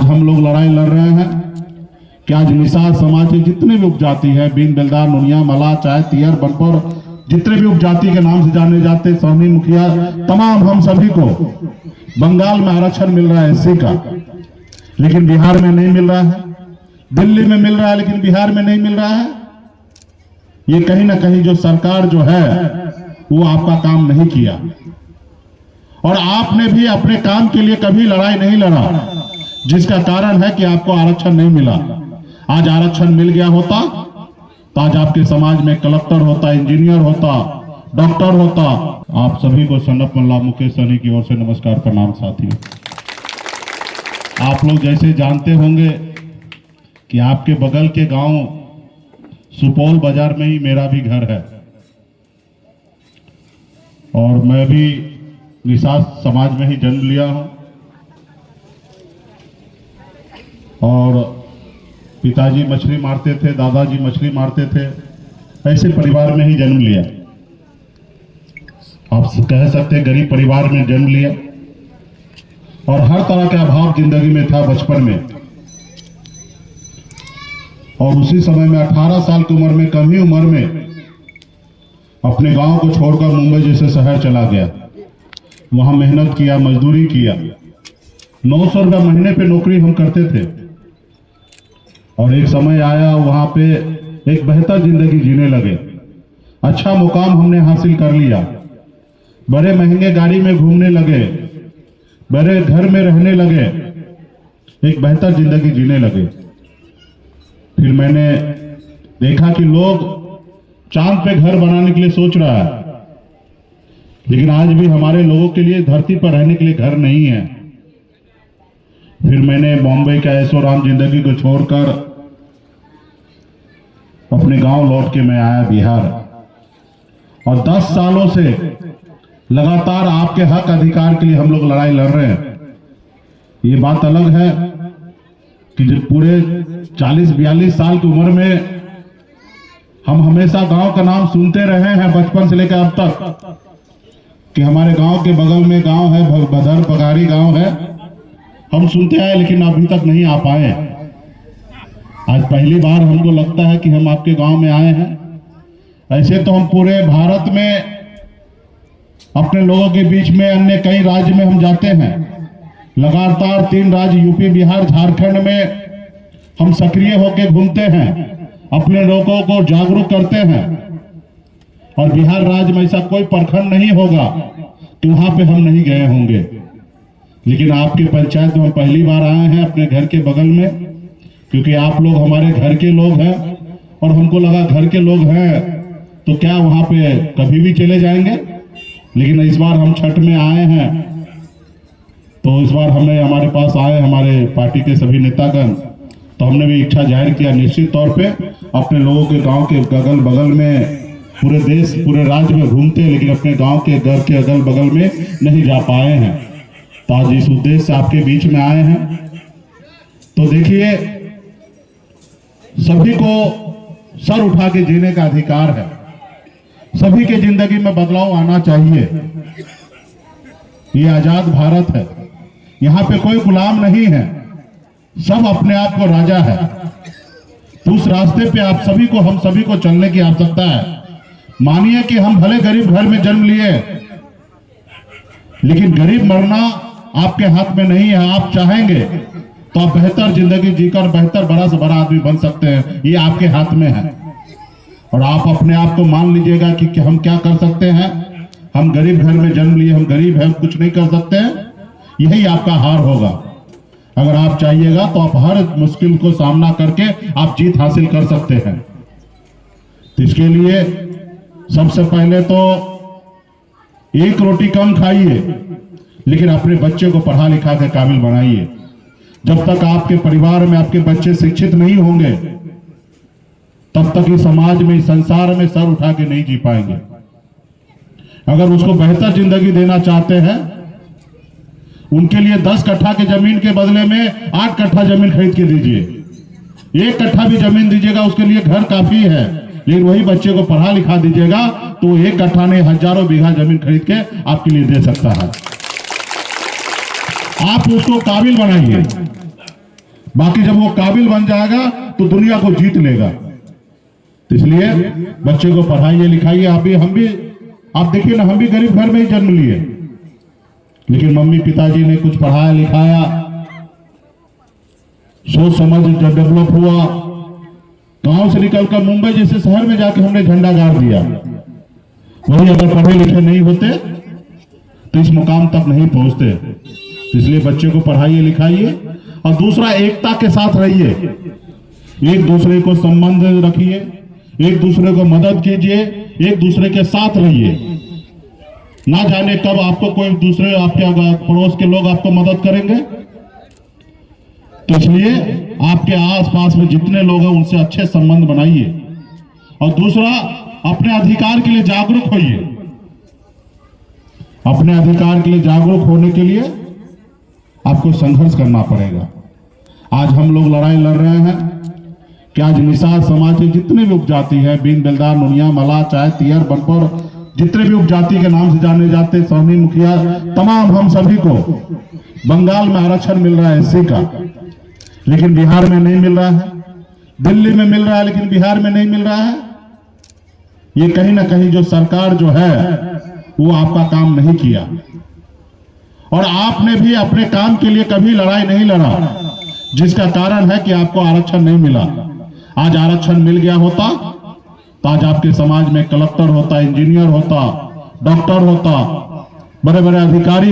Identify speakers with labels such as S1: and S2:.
S1: हम लोग लड़ाई लड़ रहे हैं कि आज निषाद समाज के जितने भी उपजाति है, बीन, बेलदार, नुनिया, मल्लाह, चाय, तियर, बनपर, जितने भी उपजाति के नाम से जाने जाते, सोनी, मुखिया, तमाम हम सभी को बंगाल में आरक्षण मिल रहा है एससी का, लेकिन बिहार में नहीं मिल रहा है। दिल्ली में मिल रहा है लेकिन बिहार में नहीं मिल रहा है। ये कहीं ना कहीं जो सरकार जो है वो आपका काम नहीं किया, और आपने भी अपने काम के लिए कभी लड़ाई नहीं लड़ा, जिसका कारण है कि आपको आरक्षण नहीं मिला। आज आरक्षण मिल गया होता तो आज आपके समाज में कलेक्टर होता, इंजीनियर होता, डॉक्टर होता। आप सभी को सन्नप मल्ला मुकेश सहनी की ओर से नमस्कार, प्रणाम साथियों। आप लोग जैसे जानते होंगे कि आपके बगल के गांव सुपौल बाजार में ही मेरा भी घर है, और मैं भी निषाद समाज में ही जन्म लिया हूं, और पिताजी मछली मारते थे, दादाजी मछली मारते थे, ऐसे परिवार में ही जन्म लिया। आप कह सकते हैं गरीब परिवार में जन्म लिया, और हर तरह का अभाव जिंदगी में था बचपन में। और उसी समय में 18 साल की उम्र में, कम ही उम्र में अपने गांव को छोड़कर मुंबई जैसे शहर चला गया। वहां मेहनत किया, मजदूरी किया। 900 रुपये महीने पे नौकरी हम करते थे, और एक समय आया वहां पे एक बेहतर जिंदगी जीने लगे। अच्छा मुकाम हमने हासिल कर लिया, बड़े महंगे गाड़ी में घूमने लगे, बड़े घर में रहने लगे, एक बेहतर जिंदगी जीने लगे। फिर मैंने देखा कि लोग चांद पे घर बनाने के लिए सोच रहा है, लेकिन आज भी हमारे लोगों के लिए धरती पर रहने के लिए घर नहीं है। फिर मैंने बॉम्बे का ऐशोआराम जिंदगी को छोड़कर अपने गांव लौट के मैं आया बिहार, और 10 सालों से लगातार आपके हक अधिकार के लिए हम लोग लड़ाई लड़ रहे हैं। ये बात अलग है कि जब पूरे 40-42 साल की उम्र में हम हमेशा गांव का नाम सुनते रहे हैं, बचपन से लेकर अब तक, कि हमारे गांव के बगल में गांव है, बधर पगारी गांव है, हम सुनते आए लेकिन अभी तक नहीं आ पाए। आज पहली बार हमको लगता है कि हम आपके गांव में आए हैं। ऐसे तो हम पूरे भारत में अपने लोगों के बीच में अन्य कई राज्य में हम जाते हैं, लगातार 3 राज्य यूपी, बिहार, झारखंड में हम सक्रिय होकर घूमते हैं, अपने लोगों को जागरूक करते हैं। और बिहार राज्य में ऐसा कोई प्रखंड नहीं होगा कि वहां पे हम नहीं गए होंगे, लेकिन आपके पंचायत में हम पहली बार आए हैं, अपने घर के बगल में, क्योंकि आप लोग हमारे घर के लोग हैं, और हमको लगा घर के लोग हैं तो क्या वहां पे कभी भी चले जाएंगे। लेकिन इस बार हम छठ में आए हैं, तो इस बार हमें हमारे पास आए हमारे पार्टी के सभी नेतागण, तो हमने भी इच्छा जाहिर किया निश्चित तौर पे अपने लोगों के गांव के अगल बगल में, पूरे देश पूरे राज्य में घूमते हैं, लेकिन अपने गांव के घर के अगल बगल में नहीं जा पाए हैं। तो आज इस उद्देश्य से आपके बीच में आए हैं। तो देखिए, सभी को सर उठा के जीने का अधिकार है, सभी के जिंदगी में बदलाव आना चाहिए। ये आजाद भारत है, यहाँ पे कोई गुलाम नहीं है, सब अपने आप को राजा है। तो उस रास्ते पे आप सभी को, हम सभी को चलने की आवश्यकता है। मानिए कि हम भले गरीब घर में जन्म लिए, लेकिन गरीब मरना आपके हाथ में नहीं है। आप चाहेंगे तो आप बेहतर जिंदगी जीकर बेहतर बड़ा से बड़ा आदमी बन सकते हैं, ये आपके हाथ में है। और आप अपने आप को मान लीजिएगा कि हम क्या कर सकते हैं। हम गरीब घर में जन्म लिए, हम गरीब हैं, कुछ नहीं कर सकते हैं, यही आपका हार होगा। अगर आप चाहिएगा तो आप हर मुश्किल को सामना करके आप जीत हासिल कर सकते हैं। तो इसके लिए सबसे पहले तो एक रोटी कम खाइए, लेकिन अपने बच्चे को पढ़ा लिखा के काबिल बनाइए। जब तक आपके परिवार में आपके बच्चे शिक्षित नहीं होंगे, तब तक इस समाज में, इस संसार में सर उठा के नहीं जी पाएंगे। अगर उसको बेहतर जिंदगी देना चाहते हैं, उनके लिए 10 कट्ठा की जमीन के बदले में 8 कट्ठा जमीन खरीद के दीजिए। 1 कट्ठा भी जमीन दीजिएगा उसके लिए घर काफी है, लेकिन वही बच्चे को पढ़ा लिखा दीजिएगा तो 1 कट्ठा नहीं हजारों बीघा जमीन खरीद के आपके लिए दे सकता है। आप उसको काबिल बनाइए। बाकी जब वो काबिल बन जाएगा तो दुनिया को जीत लेगा। तो इसलिए बच्चे को पढ़ाइए लिखाइए। आप देखिए ना, हम भी गरीब घर में ही जन्म लिए, लेकिन मम्मी पिताजी ने कुछ पढ़ाया लिखाया, सोच समझ जब डेवलप हुआ, गांव से निकलकर मुंबई जैसे शहर में जाके हमने झंडा गाड़ दिया। वही अगर पढ़े लिखे नहीं होते तो इस मुकाम तक नहीं पहुंचते। इसलिए बच्चे को पढ़ाइए लिखाइए, और दूसरा एकता के साथ रहिए, एक दूसरे को संबंध रखिए, एक दूसरे को मदद कीजिए, एक दूसरे के साथ रहिए। ना जाने कब आपको कोई दूसरे आपके पड़ोस के लोग आपको मदद करेंगे। तो इसलिए आपके आसपास में जितने लोग हैं उनसे अच्छे संबंध बनाइए, और दूसरा अपने अधिकार के लिए जागरूक होइए। अपने अधिकार के लिए जागरूक होने के लिए आपको संघर्ष करना पड़ेगा। आज हम लोग लड़ाई लड़ रहे हैं कि आज निषाद समाज के जितने भी उपजाति हैं, बीन बेलदार, नुनिया, मल्लाह, चाय, तियर, बनपर, जितने भी उपजाति के नाम से जाने जाते, सोनी, मुखिया, तमाम हम सभी को बंगाल में आरक्षण मिल रहा है एससी का, लेकिन बिहार में नहीं मिल रहा है। दिल्ली में मिल रहा है लेकिन बिहार में नहीं मिल रहा है। ये कहीं ना कहीं जो सरकार जो है वो आपका काम नहीं किया, और आपने भी अपने काम के लिए कभी लड़ाई नहीं लड़ा, जिसका कारण है कि आपको आरक्षण नहीं मिला। आज आरक्षण मिल गया होता तो आज आपके समाज में कलेक्टर होता, इंजीनियर होता, डॉक्टर होता, बड़े बड़े अधिकारी